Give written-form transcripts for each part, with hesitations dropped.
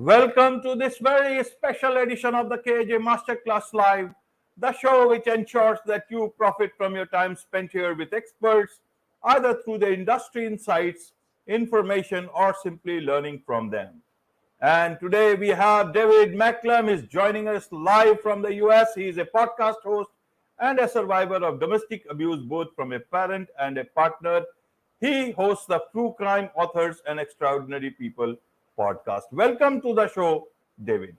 Welcome to this very special edition of the KAJ Masterclass Live, the show which ensures that you profit from your time spent here with experts, either through the industry insights, information, or simply learning from them. And today we have David Mcclam is joining us live from the US. He is a podcast host and a survivor of domestic abuse, both from a parent and a partner. He hosts the True Crime Authors and Extraordinary People podcast. Welcome to the show, David.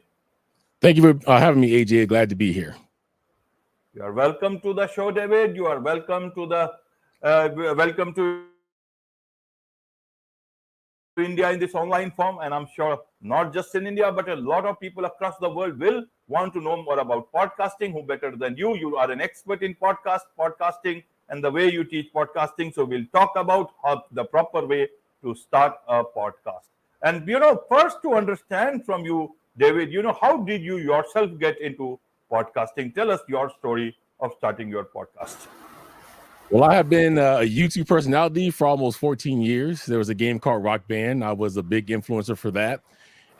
Thank you for having me, AJ. Glad to be here. You are welcome to the show, David. You are welcome to India in this online form, and I'm sure not just in India, but a lot of people across the world will want to know more about podcasting. Who better than you? You are an expert in podcasting, and the way you teach podcasting. So we'll talk about the proper way to start a podcast. And first to understand from you, David, how did you yourself get into podcasting? Tell us your story of starting your podcast. Well, I have been a YouTube personality for almost 14 years. There was a game called Rock Band. I was a big influencer for that.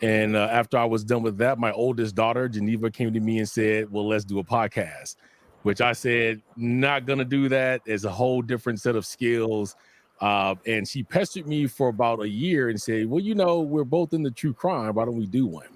And after I was done with that, my oldest daughter, Geneva, came to me and said, well, let's do a podcast, which I said, not going to do that. It's a whole different set of skills. And she pestered me for about a year and said, well, we're both into true crime. Why don't we do one?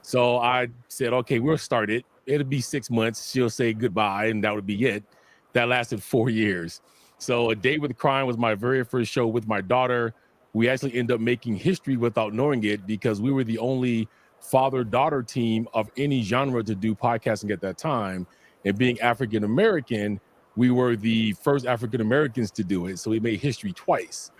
So I said, okay, we'll start it. It'll be 6 months. She'll say goodbye, and that would be it. That lasted 4 years. So A Day with Crime was my very first show with my daughter. We actually ended up making history without knowing it because we were the only father-daughter team of any genre to do podcasting at that time. And being African-American, we were the first African-Americans to do it. So we made history twice.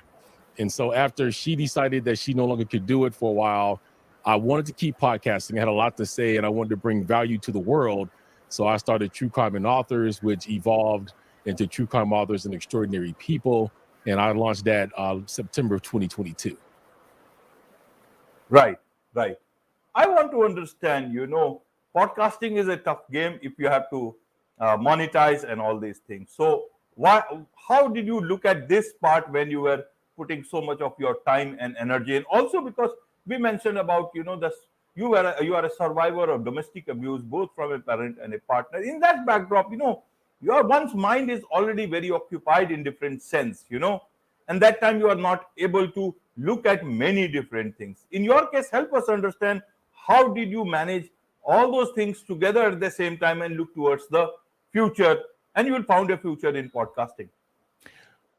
And so after she decided that she no longer could do it for a while, I wanted to keep podcasting. I had a lot to say and I wanted to bring value to the world. So I started True Crime and Authors, which evolved into True Crime Authors and Extraordinary People. And I launched that September of 2022. Right. I want to understand, podcasting is a tough game if you have to monetize and all these things. So how did you look at this part when you were putting so much of your time and energy? And also because we mentioned about, you are a survivor of domestic abuse, both from a parent and a partner. In that backdrop, your one's mind is already very occupied in different sense, and that time you are not able to look at many different things. In your case, help us understand how did you manage all those things together at the same time and look towards the future, and you will find a future in podcasting.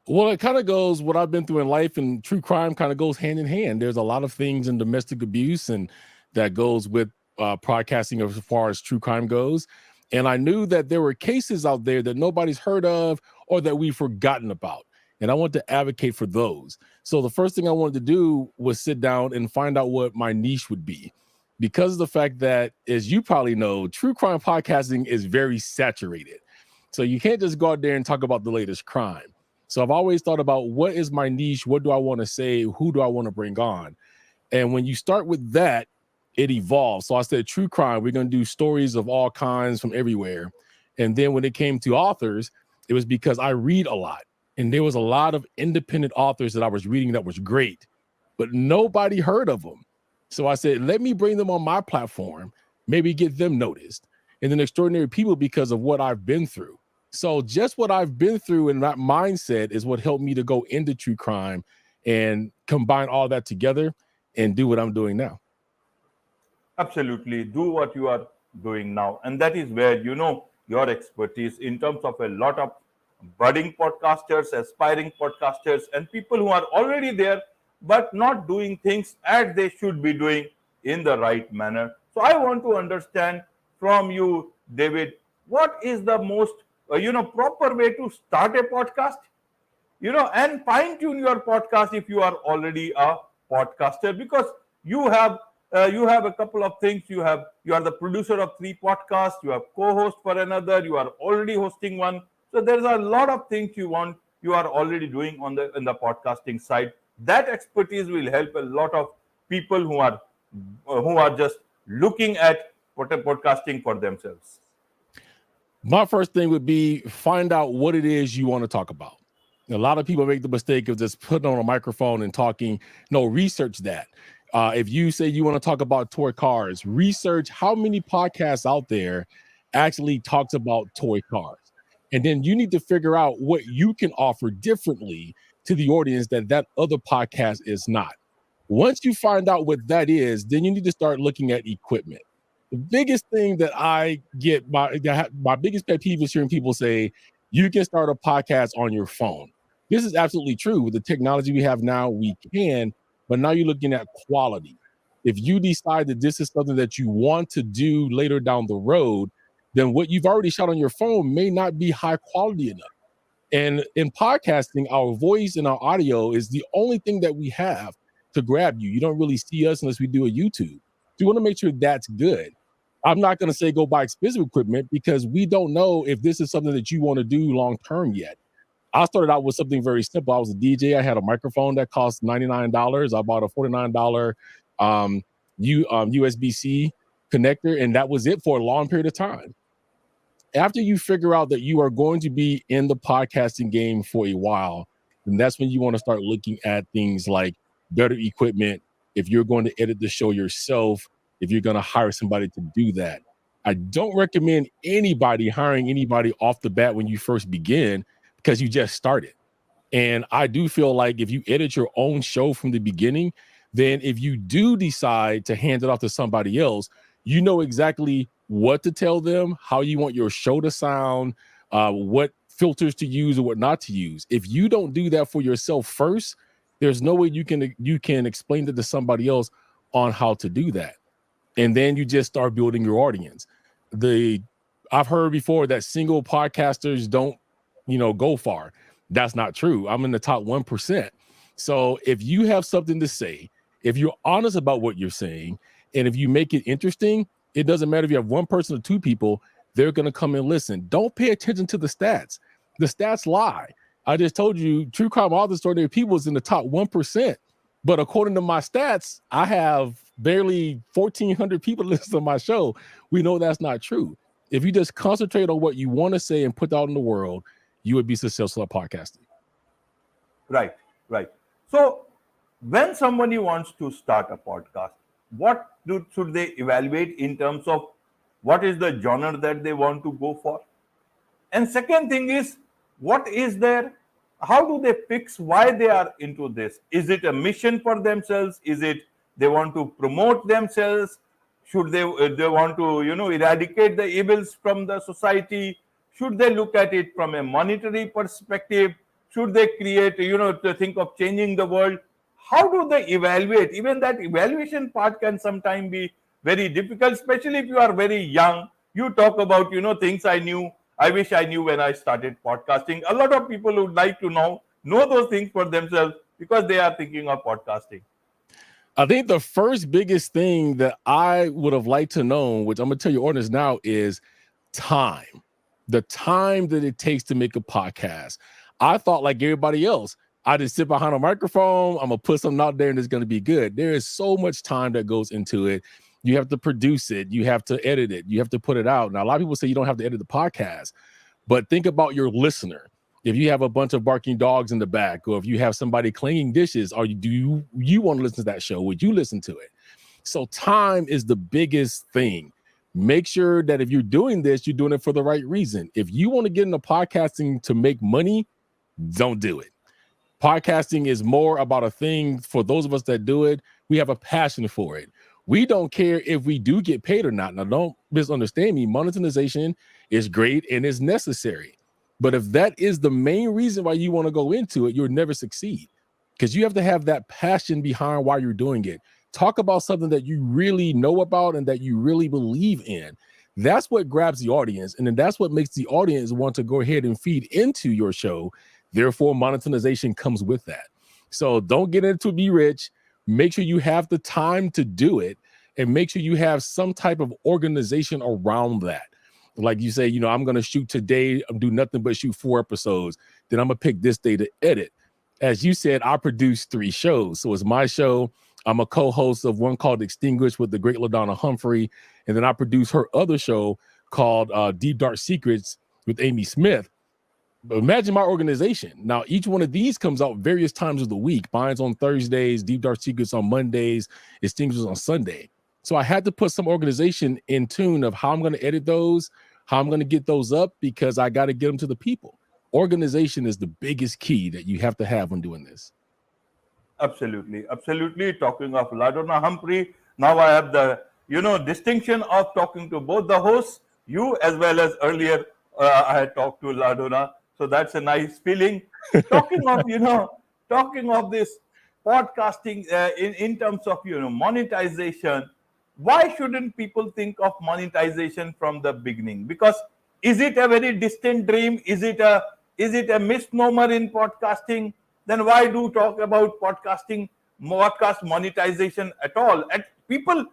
Well, it kind of goes, what I've been through in life and true crime kind of goes hand in hand. There's a lot of things in domestic abuse and that goes with podcasting as far as true crime goes. And I knew that there were cases out there that nobody's heard of or that we've forgotten about. And I want to advocate for those. So the first thing I wanted to do was sit down and find out what my niche would be. Because of the fact that, as you probably know, true crime podcasting is very saturated. So you can't just go out there and talk about the latest crime. So I've always thought about what is my niche? What do I want to say? Who do I want to bring on? And when you start with that, it evolves. So I said, true crime, we're going to do stories of all kinds from everywhere. And then when it came to authors, it was because I read a lot. And there was a lot of independent authors that I was reading that was great, but nobody heard of them. So I said, let me bring them on my platform, maybe get them noticed. And then Extraordinary People because of what I've been through. So just what I've been through and that mindset is what helped me to go into true crime and combine all that together and do what I'm doing now. Absolutely. Do what you are doing now. And that is where, your expertise in terms of a lot of budding podcasters, aspiring podcasters, and people who are already there, but not doing things as they should be doing in the right manner. So I want to understand from you, David, what is the most, proper way to start a podcast, and fine tune your podcast if you are already a podcaster, because you have a couple of things. You are the producer of 3 podcasts, you have co-host for another, you are already hosting one. So there's a lot of things you are already doing in the podcasting side. That expertise will help a lot of people who are just looking at podcasting for themselves. My first thing would be find out what it is you want to talk about. A lot of people make the mistake of just putting on a microphone and talking. No, research that. If you say you want to talk about toy cars, research how many podcasts out there actually talks about toy cars. And then you need to figure out what you can offer differently to the audience that other podcast is not. Once you find out what that is, then you need to start looking at equipment. The biggest thing that I get, my biggest pet peeve is hearing people say, you can start a podcast on your phone. This is absolutely true. With the technology we have now, we can, but now you're looking at quality. If you decide that this is something that you want to do later down the road, then what you've already shot on your phone may not be high quality enough. And in podcasting, our voice and our audio is the only thing that we have to grab you. You don't really see us unless we do a YouTube. So you want to make sure that's good. I'm not going to say go buy expensive equipment because we don't know if this is something that you want to do long term yet. I started out with something very simple. I was a DJ. I had a microphone that cost $99. I bought a $49 USB-C connector, and that was it for a long period of time. After you figure out that you are going to be in the podcasting game for a while, then that's when you want to start looking at things like better equipment. If you're going to edit the show yourself, if you're going to hire somebody to do that. I don't recommend anybody hiring anybody off the bat when you first begin because you just started. And I do feel like if you edit your own show from the beginning, then if you do decide to hand it off to somebody else, you know exactly what to tell them, how you want your show to sound, what filters to use or what not to use. If you don't do that for yourself first, there's no way you can explain it to somebody else on how to do that. And then you just start building your audience. I've heard before that single podcasters don't, go far. That's not true. I'm in the top 1%. So if you have something to say, if you're honest about what you're saying, and if you make it interesting, it doesn't matter if you have one person or two people, they're going to come and listen. Don't pay attention to the stats. The stats lie. I just told you True Crime Author Extraordinary People is in the top 1%. But according to my stats, I have barely 1,400 people listen to my show. We know that's not true. If you just concentrate on what you want to say and put out in the world, you would be successful at podcasting. Right. So when somebody wants to start a podcast, what should they evaluate in terms of what is the genre that they want to go for? And second thing is, how do they pick why they are into this? Is it a mission for themselves? Is it they want to promote themselves? Should they want to eradicate the evils from the society? Should they look at it from a monetary perspective? Should they create to think of changing the world? How do they evaluate? Even that evaluation part can sometimes be very difficult, especially if you are very young. You talk about things I wish I knew when I started podcasting. A lot of people would like to know those things for themselves because they are thinking of podcasting. I think the first biggest thing that I would have liked to know, which I'm going to tell your audience now, is time. The time that it takes to make a podcast. I thought like everybody else, I just sit behind a microphone, I'm going to put something out there and it's going to be good. There is so much time that goes into it. You have to produce it. You have to edit it. You have to put it out. Now, a lot of people say you don't have to edit the podcast, but think about your listener. If you have a bunch of barking dogs in the back, or if you have somebody cleaning dishes, do you want to listen to that show? Would you listen to it? So time is the biggest thing. Make sure that if you're doing this, you're doing it for the right reason. If you want to get into podcasting to make money, don't do it. Podcasting is more about a thing for those of us that do it. We have a passion for it. We don't care if we do get paid or not. Now, don't misunderstand me. Monetization is great and is necessary. But if that is the main reason why you want to go into it, you'll never succeed because you have to have that passion behind why you're doing it. Talk about something that you really know about and that you really believe in. That's what grabs the audience. And then that's what makes the audience want to go ahead and feed into your show. Therefore, monetization comes with that. So don't get into be rich. Make sure you have the time to do it and make sure you have some type of organization around that. Like you say, I'm going to shoot today, do nothing but shoot 4 episodes. Then I'm going to pick this day to edit. As you said, I produce 3 shows. So it's my show. I'm a co-host of one called Extinguished with the great LaDonna Humphrey. And then I produce her other show called Deep Dark Secrets with Amy Smith. Imagine my organization. Now, each one of these comes out various times of the week. Mine's on Thursdays, Deep Dark Secrets on Mondays, Extinguishers on Sunday. So I had to put some organization in tune of how I'm going to edit those, how I'm going to get those up, because I got to get them to the people. Organization is the biggest key that you have to have when doing this. Absolutely, absolutely. Talking of Ladona Humphrey, now I have the distinction of talking to both the hosts, you as well as earlier I had talked to Ladona, so that's a nice feeling. Talking of talking of this podcasting in terms of monetization, why shouldn't people think of monetization from the beginning? Because is it a very distant dream? Is it a misnomer in podcasting? Then why do talk about podcast monetization at all? And people,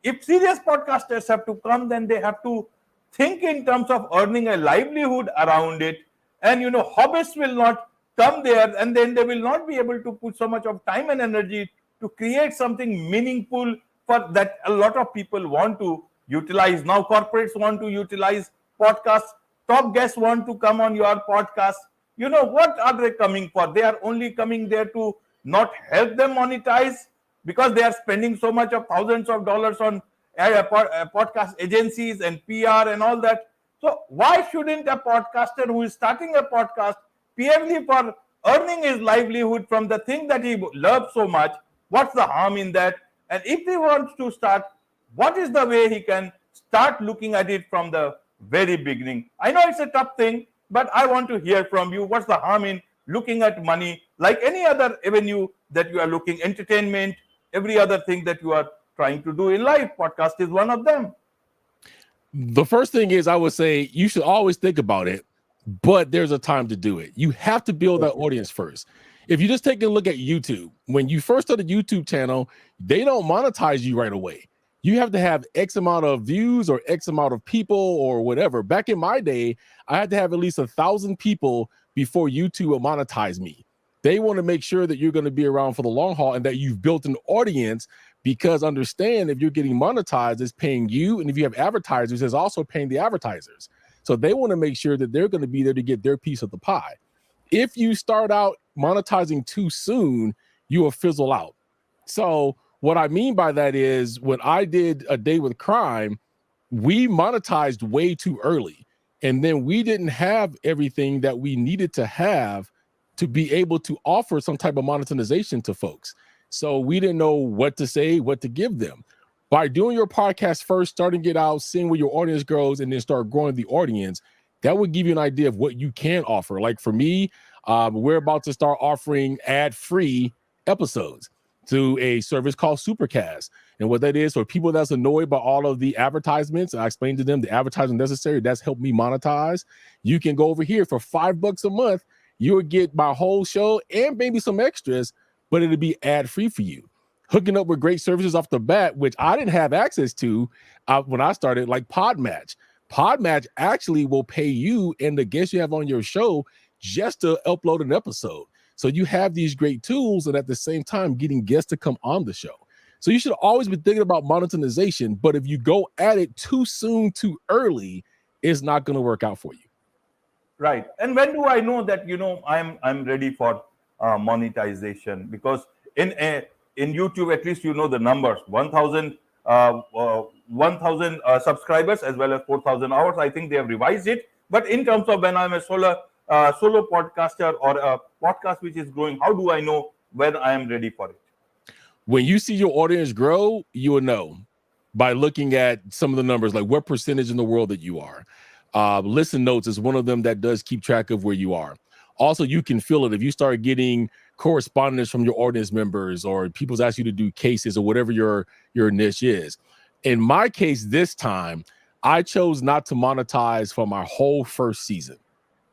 if serious podcasters have to come, then they have to think in terms of earning a livelihood around it. And hobbyists will not come there, and then they will not be able to put so much of time and energy to create something meaningful for that a lot of people want to utilize. Now corporates want to utilize podcasts. Top guests want to come on your podcast. What are they coming for? They are only coming there to not help them monetize, because they are spending so much of thousands of dollars on podcast agencies and PR and all that. So why shouldn't a podcaster who is starting a podcast purely for earning his livelihood from the thing that he loves so much, what's the harm in that? And if he wants to start, what is the way he can start looking at it from the very beginning? I know it's a tough thing, but I want to hear from you. What's the harm in looking at money like any other avenue that you are looking, entertainment, every other thing that you are trying to do in life? Podcast is one of them. The first thing is, I would say you should always think about it, but there's a time to do it. You have to build that audience first. If you just take a look at YouTube, when you first start a YouTube channel, they don't monetize you right away. You have to have X amount of views or X amount of people or whatever. Back in my day, I had to have at least 1,000 people before YouTube will monetize me. They want to make sure that you're going to be around for the long haul and that you've built an audience, because understand, if you're getting monetized, it's paying you. And if you have advertisers, it's also paying the advertisers. So they want to make sure that they're going to be there to get their piece of the pie. If you start out monetizing too soon, you will fizzle out. So what I mean by that is, when I did A Day with Crime, we monetized way too early. And then we didn't have everything that we needed to have to be able to offer some type of monetization to folks. So we didn't know what to say, what to give them. By doing your podcast first, starting it out, seeing where your audience grows, and then start growing the audience, that would give you an idea of what you can offer. Like for me, we're about to start offering ad-free episodes to a service called Supercast. And what that is, for people that's annoyed by all of the advertisements, I explained to them the advertising necessary, that's helped me monetize. You can go over here for $5 a month. You'll get my whole show and maybe some extras, but it'll be ad-free for you. Hooking up with great services off the bat, which I didn't have access to when I started, like Podmatch. Podmatch actually will pay you and the guests you have on your show just to upload an episode. So you have these great tools, and at the same time, getting guests to come on the show. So you should always be thinking about monetization, but if you go at it too soon, too early, it's not going to work out for you. Right. And when do I know that I'm ready for monetization? Because in YouTube, at least the numbers: 1,000 subscribers as well as 4,000 hours. I think they have revised it. But in terms of when I'm a solo podcaster or a podcast which is growing, how do I know when I am ready for it? When you see your audience grow, you will know by looking at some of the numbers, like what percentage in the world that you are. Listen Notes is one of them that does keep track of where you are. Also, you can feel it if you start getting correspondence from your audience members, or people's ask you to do cases, or whatever your niche is. In my case, this time, I chose not to monetize for my whole first season.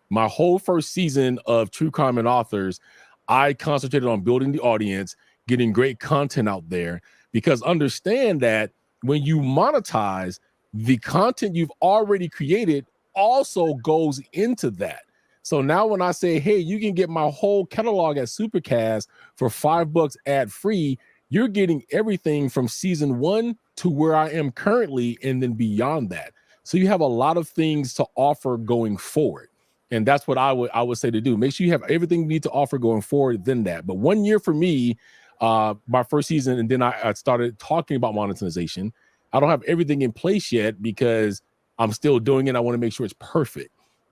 My whole first season of True Crime and Authors, I concentrated on building the audience, getting great content out there, because understand that when you monetize, the content you've already created also goes into that. So now when I say, hey, you can get my whole catalog at Supercast for $5 ad free, you're getting everything from season 1 to where I am currently, and then beyond that. So you have a lot of things to offer going forward. And that's what I would say to do. Make sure you have everything you need to offer going forward than that. But 1 year for me, my first season, and then I started talking about monetization. I don't have everything in place yet because I'm still doing it. I want to make sure it's perfect.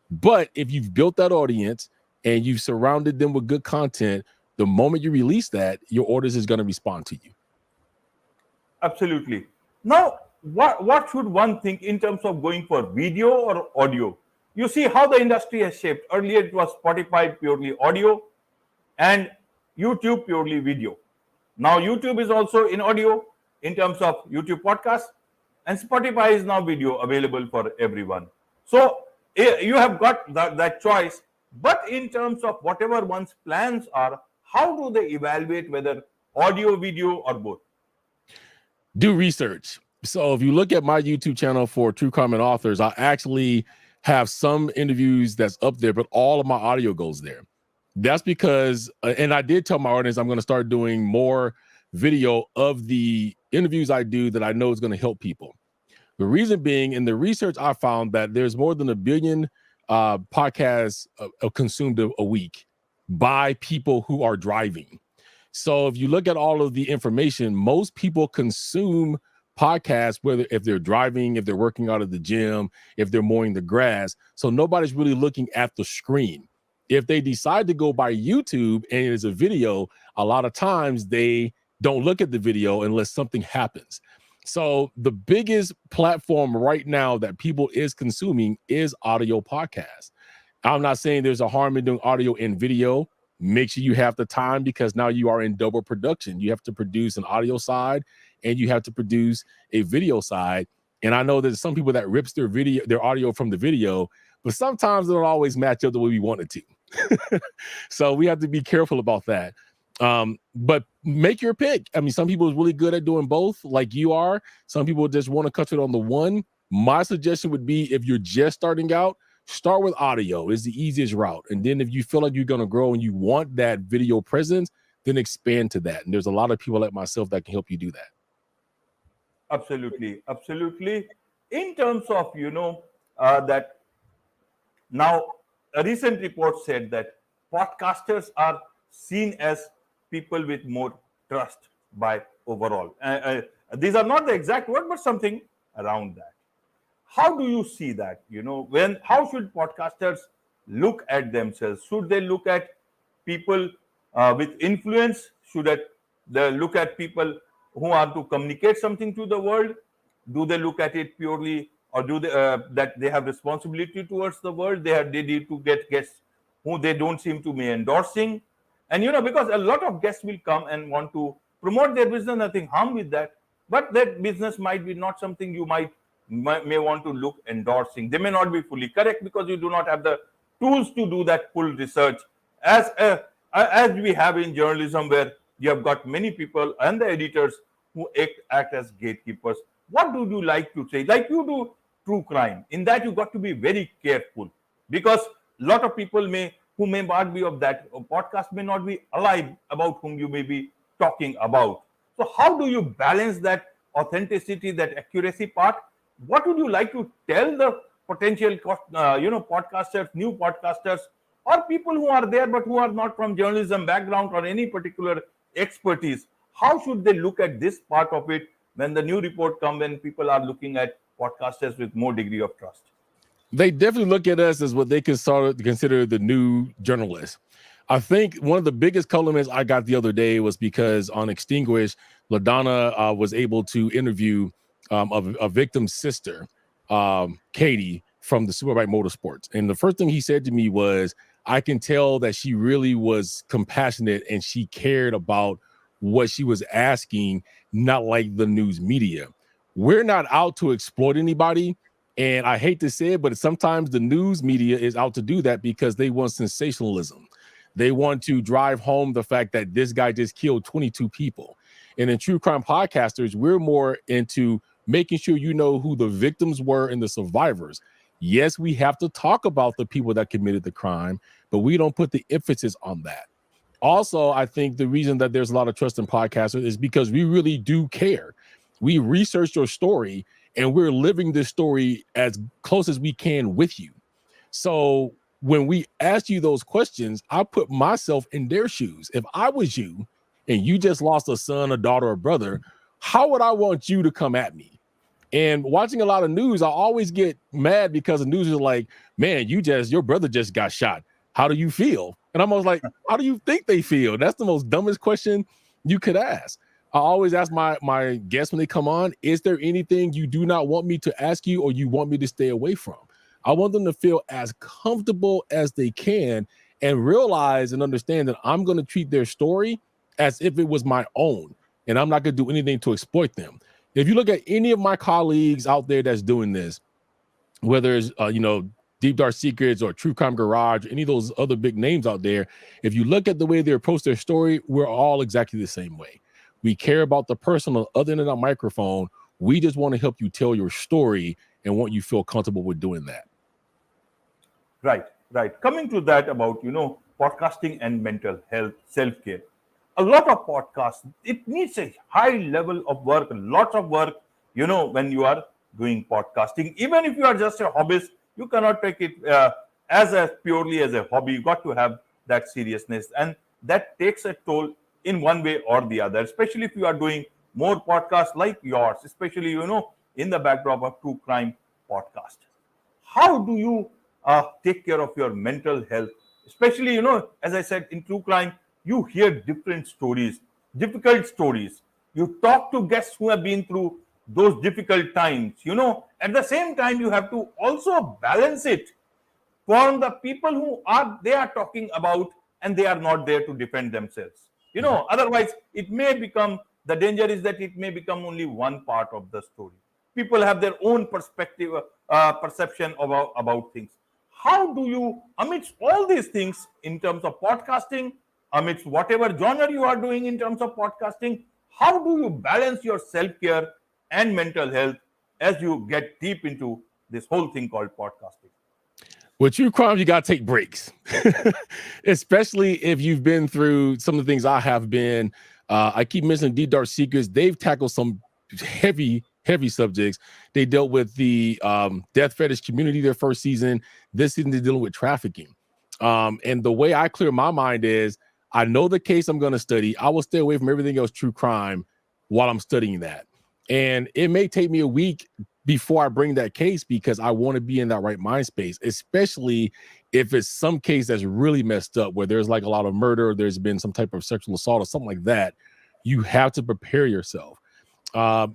But if you've built that audience and you've surrounded them with good content, the moment you release that, your audience is going to respond to you. Absolutely. Now, what should one think in terms of going for video or audio? You see how the industry has shaped. Earlier, it was Spotify purely audio and YouTube purely video. Now, YouTube is also in audio in terms of YouTube podcast, and Spotify is now video available for everyone. So, you have got that choice. But in terms of whatever one's plans are, how do they evaluate whether audio, video, or both? Do research. So if you look at my YouTube channel for True Crime and Authors, I actually have some interviews that's up there, but all of my audio goes there. That's because, and I did tell my audience I'm going to start doing more video of the interviews I do that I know is going to help people. The reason being, in the research, I found that there's more than 1 billion podcasts consumed a week by people who are driving. So if you look at all of the information, most people consume podcasts, whether if they're driving, if they're working out of the gym, if they're mowing the grass. So nobody's really looking at the screen. If they decide to go by YouTube and it is a video, a lot of times they don't look at the video unless something happens. So the biggest platform right now that people is consuming is audio podcasts. I'm not saying there's a harm in doing audio and video. Make sure you have the time, because now you are in double production. You have to produce an audio side and you have to produce a video side. And I know there's some people that rips their audio from the video, but sometimes it don't always match up the way we want it to. So we have to be careful about that. But make your pick. I mean, some people are really good at doing both, like you are. Some people just want to cut it on the one. My suggestion would be, if you're just starting out, start with audio. It's the easiest route. And then if you feel like you're going to grow and you want that video presence, then expand to that. And there's a lot of people like myself that can help you do that. Absolutely. Absolutely. In terms of, that now a recent report said that podcasters are seen as people with more trust by overall. These are not the exact word, but something around that. How do you see that? How should podcasters look at themselves? Should they look at people with influence? Should they look at people who are to communicate something to the world? Do they look at it purely, or do they that they have responsibility towards the world? They need to get guests who they don't seem to be endorsing. And because a lot of guests will come and want to promote their business, nothing harm with that. But that business might be not something you may want to look endorsing. They may not be fully correct because you do not have the tools to do that full research as we have in journalism, where you have got many people and the editors who act as gatekeepers. What do you like to say? Like you do true crime. In that, you got to be very careful, because a lot of people who may not be of that podcast may not be alive about whom you may be talking about. So how do you balance that authenticity, that accuracy part? What would you like to tell the potential podcasters, new podcasters, or people who are there but who are not from journalism background or any particular expertise? How should they look at this part of it when the new report comes, when people are looking at podcasters with more degree of trust? They definitely look at us as what they consider the new journalists. I think one of the biggest compliments I got the other day was because on Extinguished, LaDonna was able to interview a victim's sister, Katie, from the Superbike Motorsports. And the first thing he said to me was, I can tell that she really was compassionate and she cared about what she was asking, not like the news media. We're not out to exploit anybody. And I hate to say it, but sometimes the news media is out to do that because they want sensationalism. They want to drive home the fact that this guy just killed 22 people. And in True Crime Podcasters, we're more into making sure you know who the victims were and the survivors. Yes, we have to talk about the people that committed the crime, but we don't put the emphasis on that. Also, I think the reason that there's a lot of trust in podcasters is because we really do care. We researched your story and we're living this story as close as we can with you. So when we ask you those questions, I put myself in their shoes. If I was you and you just lost a son, a daughter, a brother, how would I want you to come at me? And watching a lot of news, I always get mad because the news is like, man, your brother just got shot. How do you feel? And I'm always like, how do you think they feel? That's the most dumbest question you could ask. I always ask my guests when they come on, is there anything you do not want me to ask you or you want me to stay away from? I want them to feel as comfortable as they can and realize and understand that I'm going to treat their story as if it was my own, and I'm not going to do anything to exploit them. If you look at any of my colleagues out there that's doing this, whether it's, Deep Dark Secrets or True Crime Garage, any of those other big names out there, if you look at the way they approach their story, we're all exactly the same way. We care about the person on the other end of the microphone. We just want to help you tell your story and want you to feel comfortable with doing that. Right. Coming to that about, podcasting and mental health, self-care. A lot of podcasts, it needs a high level of work, lots of work, when you are doing podcasting. Even if you are just a hobbyist, you cannot take it purely as a hobby. You got to have that seriousness. And that takes a toll in one way or the other, especially if you are doing more podcasts like yours, especially, in the backdrop of true crime podcast. How do you take care of your mental health? Especially, as I said, in true crime, you hear different stories, difficult stories. You talk to guests who have been through those difficult times. At the same time, you have to also balance it for the people who they are talking about, and they are not there to defend themselves. Otherwise, the danger is that it may become only one part of the story. People have their own perspective, perception about things. How do you, amidst all these things in terms of podcasting, amidst whatever genre you are doing in terms of podcasting, how do you balance your self-care and mental health as you get deep into this whole thing called podcasting? With true crime, you got to take breaks, especially if you've been through some of the things I have been. I keep mentioning Deep Dark Secrets. They've tackled some heavy subjects. They dealt with the death fetish community their first season. This season, they're dealing with trafficking. And the way I clear my mind is, I know the case I'm going to study. I will stay away from everything else true crime while I'm studying that. And it may take me a week before I bring that case because I want to be in that right mind space, especially if it's some case that's really messed up where there's like a lot of murder, or there's been some type of sexual assault or something like that. You have to prepare yourself.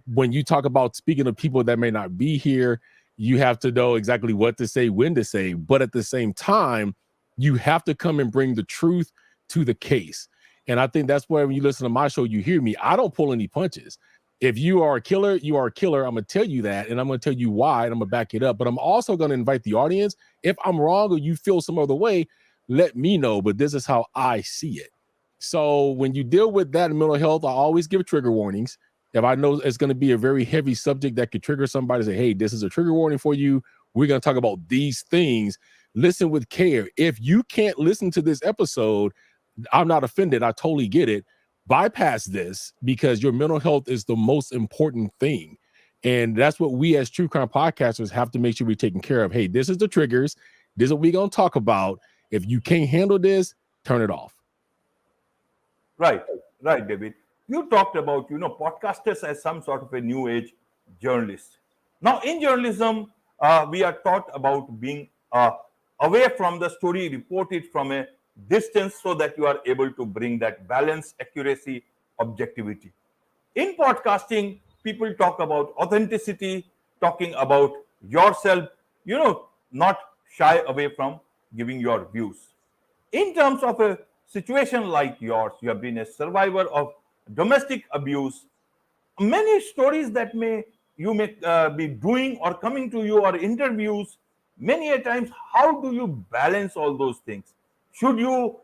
When you talk about speaking of people that may not be here, you have to know exactly what to say, when to say, but at the same time, you have to come and bring the truth to the case. And I think that's why when you listen to my show, you hear me. I don't pull any punches. If you are a killer, you are a killer. I'm going to tell you that, and I'm going to tell you why, and I'm going to back it up. But I'm also going to invite the audience. If I'm wrong or you feel some other way, let me know. But this is how I see it. So when you deal with that in mental health, I always give trigger warnings. If I know it's going to be a very heavy subject that could trigger somebody, say, hey, this is a trigger warning for you. We're going to talk about these things. Listen with care. If you can't listen to this episode, I'm not offended. I totally get it. Bypass this because your mental health is the most important thing. And that's what we as true crime podcasters have to make sure we're taking care of. Hey, this is the triggers. This is what we're going to talk about. If you can't handle this, turn it off. Right, David. You talked about, podcasters as some sort of a new age journalist. Now, in journalism, we are taught about being away from the story, report it from a distance so that you are able to bring that balance, accuracy, objectivity. In podcasting, people talk about authenticity, talking about yourself, not shy away from giving your views. In terms of a situation like yours, you have been a survivor of domestic abuse. Many stories that you may be doing or coming to you or interviews, many a times, how do you balance all those things? Should you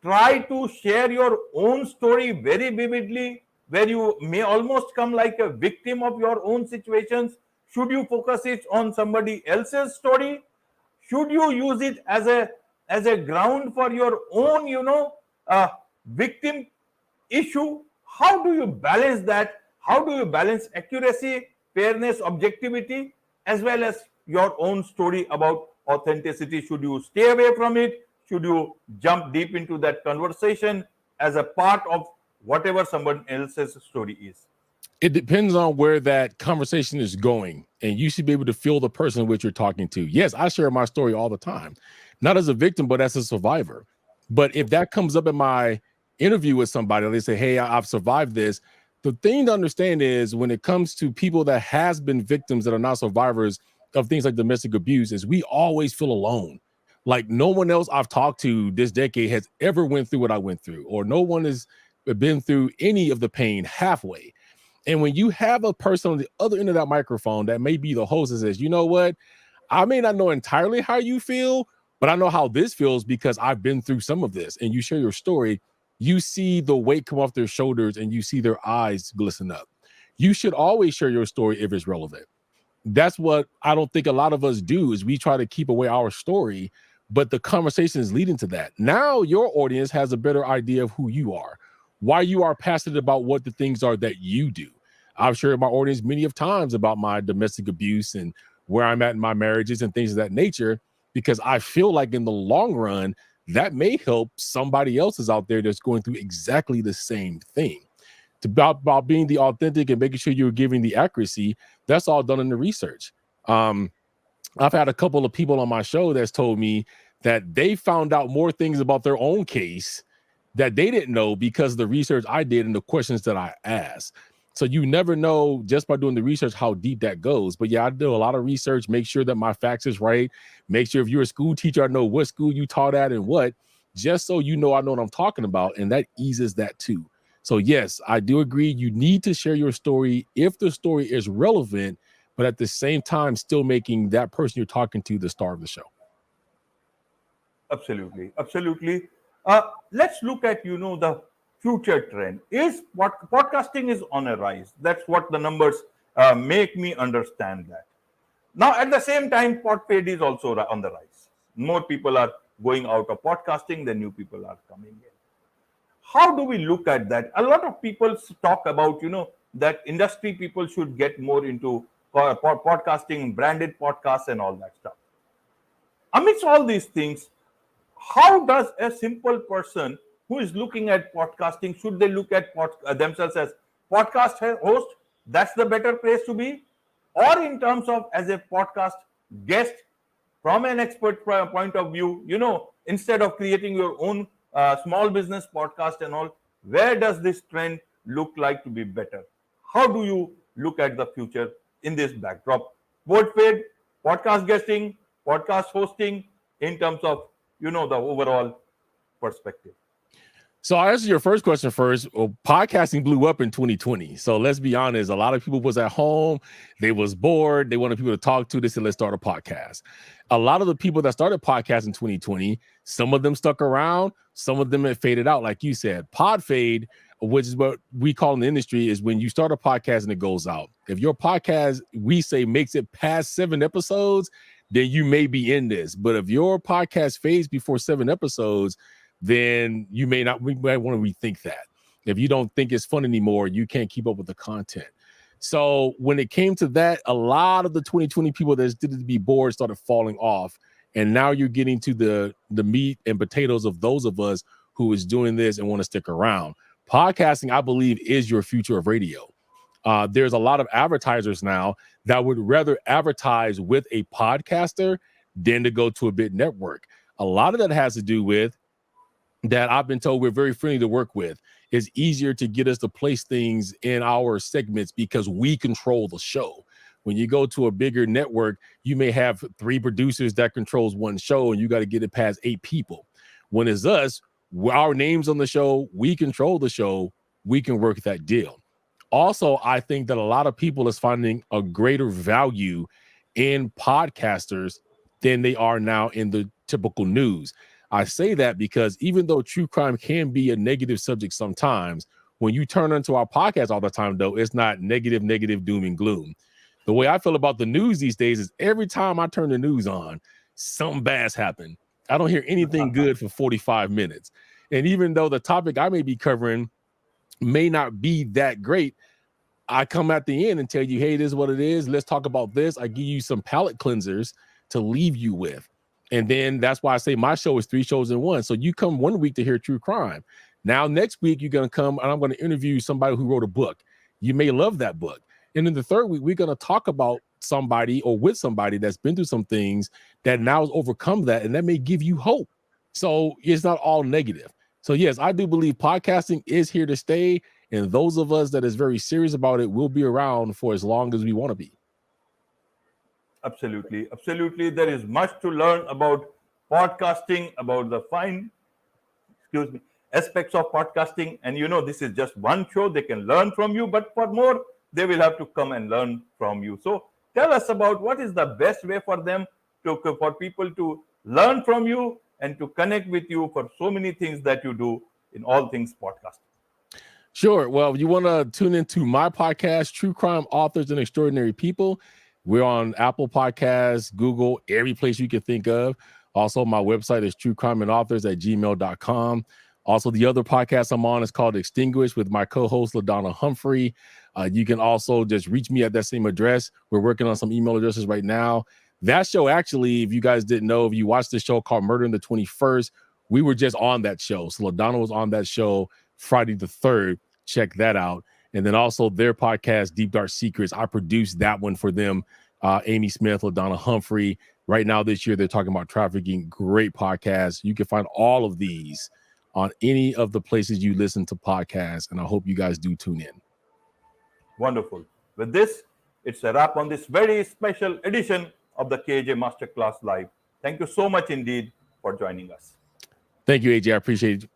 try to share your own story very vividly, where you may almost come like a victim of your own situations? Should you focus it on somebody else's story? Should you use it as a ground for your own, victim issue? How do you balance that? How do you balance accuracy, fairness, objectivity, as well as your own story about authenticity? Should you stay away from it? Should you jump deep into that conversation as a part of whatever someone else's story is? It depends on where that conversation is going, and you should be able to feel the person which you're talking to. Yes, I share my story all the time, not as a victim, but as a survivor. But if that comes up in my interview with somebody, they say, "Hey, I've survived this." The thing to understand is when it comes to people that has been victims that are not survivors of things like domestic abuse, is we always feel alone. Like no one else I've talked to this decade has ever went through what I went through, or no one has been through any of the pain halfway. And when you have a person on the other end of that microphone that may be the host that says, you know what, I may not know entirely how you feel, but I know how this feels because I've been through some of this. And you share your story, you see the weight come off their shoulders and you see their eyes glisten up. You should always share your story if it's relevant. That's what I don't think a lot of us do is we try to keep away our story, but the conversation is leading to that. Now your audience has a better idea of who you are, why you are passionate about what the things are that you do. I've shared my audience many of times about my domestic abuse and where I'm at in my marriages and things of that nature, because I feel like in the long run, that may help somebody else is out there that's going through exactly the same thing. It's about being the authentic and making sure you're giving the accuracy. That's all done in the research. I've had a couple of people on my show that's told me that they found out more things about their own case that they didn't know because of the research I did and the questions that I asked. So you never know just by doing the research how deep that goes. But yeah, I do a lot of research, make sure that my facts is right. Make sure if you're a school teacher, I know what school you taught at and what, just so you know I know what I'm talking about. And that eases that too. So yes, I do agree. You need to share your story if the story is relevant, but at the same time, still making that person you're talking to the star of the show. Absolutely, absolutely. Let's look at the future trend. Is what podcasting is on a rise. That's what the numbers make me understand that. Now, at the same time, podfade is also on the rise. More people are going out of podcasting than new people are coming in. How do we look at that? A lot of people talk about that industry people should get more into podcasting, branded podcasts, and all that stuff. Amidst all these things, how does a simple person who is looking at podcasting, should they look at themselves as podcast host? That's the better place to be, or in terms of as a podcast guest from an expert point of view, instead of creating your own small business podcast and all, where does this trend look like to be better? How do you look at the future in this backdrop? Podfade, podcast guesting, podcast hosting, in terms of the overall perspective. So I'll answer your first question first. Well, podcasting blew up in 2020. So let's be honest, a lot of people was at home, they was bored, they wanted people to talk to. They said, let's start a podcast. A lot of the people that started podcasts in 2020, some of them stuck around, some of them had faded out. Like you said, pod fade, which is what we call in the industry, is when you start a podcast and it goes out. If your podcast, we say, makes it past 7 episodes, then you may be in this. But if your podcast fades before 7 episodes, then we might want to rethink that. If you don't think it's fun anymore, you can't keep up with the content. So when it came to that, a lot of the 2020 people that did it to be bored started falling off. And now you're getting to the meat and potatoes of those of us who is doing this and want to stick around. Podcasting, I believe, is your future of radio. There's a lot of advertisers now that would rather advertise with a podcaster than to go to a big network. A lot of that has to do with that I've been told we're very friendly to work with. It's easier to get us to place things in our segments because we control the show. When you go to a bigger network, you may have 3 producers that controls one show and you got to get it past 8 people. When it's us, our name's on the show, we control the show, we can work that deal. Also, I think that a lot of people is finding a greater value in podcasters than they are now in the typical news. I say that because even though true crime can be a negative subject sometimes, when you turn into our podcast all the time, though, it's not negative, doom and gloom. The way I feel about the news these days is every time I turn the news on, something bad's happened. I don't hear anything good for 45 minutes. And even though the topic I may be covering may not be that great, I come at the end and tell you, hey, this is what it is. Let's talk about this. I give you some palate cleansers to leave you with. And then that's why I say my show is 3 shows in one. So you come one week to hear true crime. Now, next week, you're going to come and I'm going to interview somebody who wrote a book. You may love that book. And then the third week, we're going to talk about somebody or with somebody that's been through some things that now has overcome that. And that may give you hope. So it's not all negative. So yes, I do believe podcasting is here to stay. And those of us that is very serious about it will be around for as long as we want to be. Absolutely. Absolutely. There is much to learn about podcasting, about the fine, aspects of podcasting. And this is just one show. They can learn from you, but for more, they will have to come and learn from you. So tell us about what is the best way for them for people to learn from you and to connect with you for so many things that you do in all things podcasting. Sure. Well, you want to tune into my podcast, True Crime Authors and Extraordinary People. We're on Apple Podcasts, Google, every place you can think of. Also, my website is truecrimeandauthors@gmail.com. Also, the other podcast I'm on is called Extinguish with my co-host, LaDonna Humphrey. You can also just reach me at that same address. We're working on some email addresses right now. That show, actually, if you guys didn't know, if you watched the show called Murder in the 21st, we were just on that show. So LaDonna was on that show Friday the 3rd. Check that out. And then also their podcast, Deep Dark Secrets. I produced that one for them. Amy Smith, LaDonna Humphrey. Right now this year, they're talking about trafficking. Great podcast. You can find all of these on any of the places you listen to podcasts. And I hope you guys do tune in. Wonderful. With this, it's a wrap on this very special edition of the KAJ Masterclass Live. Thank you so much indeed for joining us. Thank you, AJ. I appreciate